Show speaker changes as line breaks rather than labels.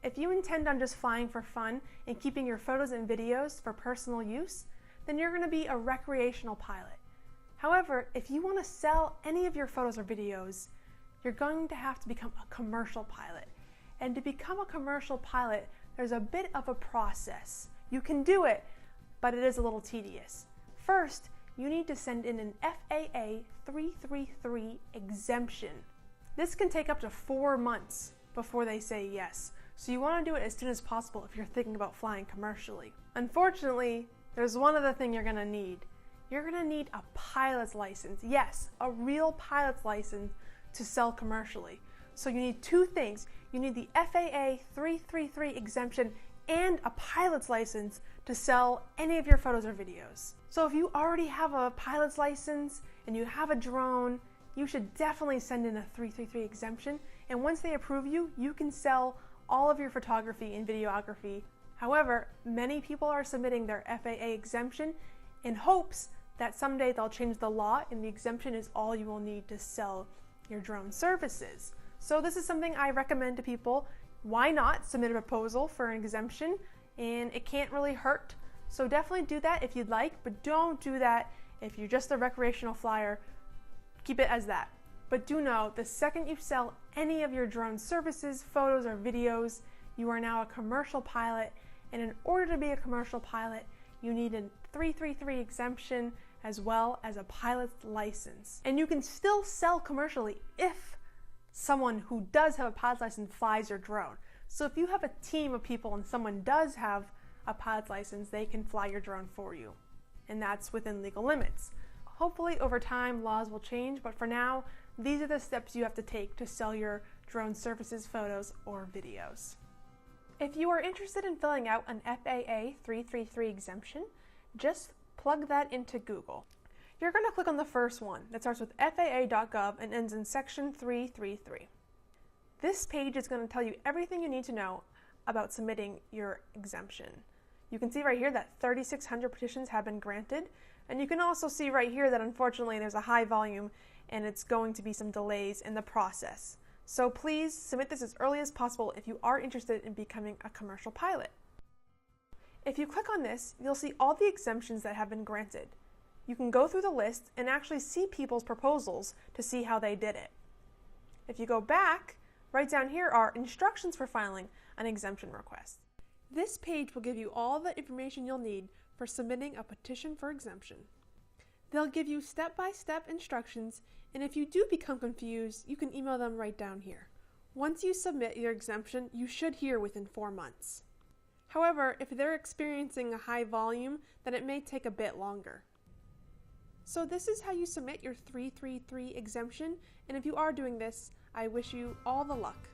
If you intend on just flying for fun and keeping your photos and videos for personal use, then you're going to be a recreational pilot. However, if you want to sell any of your photos or videos, you're going to have to become a commercial pilot. And to become a commercial pilot, there's a bit of a process. You can do it, but it is a little tedious. First, you need to send in an FAA 333 exemption. This can take up to 4 months before they say yes. So you want to do it as soon as possible if you're thinking about flying commercially. Unfortunately, there's one other thing you're going to need. You're going to need a pilot's license. Yes, a real pilot's license to sell commercially. So you need 2 things. You need the FAA 333 exemption and a pilot's license to sell any of your photos or videos. So if you already have a pilot's license and you have a drone, you should definitely send in a 333 exemption. And once they approve you, you can sell all of your photography and videography. However, many people are submitting their FAA exemption in hopes that someday they'll change the law and the exemption is all you will need to sell your drone services. So this is something I recommend to people. Why not submit a proposal for an exemption? And it can't really hurt. So definitely do that if you'd like, but don't do that if you're just a recreational flyer. Keep it as that. But do know, the second you sell any of your drone services, photos, or videos, you are now a commercial pilot. And in order to be a commercial pilot, you need a 333 exemption as well as a pilot's license. And you can still sell commercially if someone who does have a pilot's license flies your drone. So if you have a team of people and someone does have a pilot's license, they can fly your drone for you. And that's within legal limits. Hopefully over time laws will change, but for now, these are the steps you have to take to sell your drone services, photos, or videos. If you are interested in filling out an FAA 333 exemption, just plug that into Google. You're going to click on the first one that starts with FAA.gov and ends in section 333. This page is going to tell you everything you need to know about submitting your exemption. You can see right here that 3,600 petitions have been granted, and you can also see right here that unfortunately there's a high volume and it's going to be some delays in the process. So please submit this as early as possible if you are interested in becoming a commercial pilot. If you click on this, you'll see all the exemptions that have been granted. You can go through the list and actually see people's proposals to see how they did it. If you go back, right down here are instructions for filing an exemption request. This page will give you all the information you'll need for submitting a petition for exemption. They'll give you step-by-step instructions, and if you do become confused, you can email them right down here. Once you submit your exemption, you should hear within 4 months. However, if they're experiencing a high volume, then it may take a bit longer. So this is how you submit your 333 exemption, and if you are doing this, I wish you all the luck.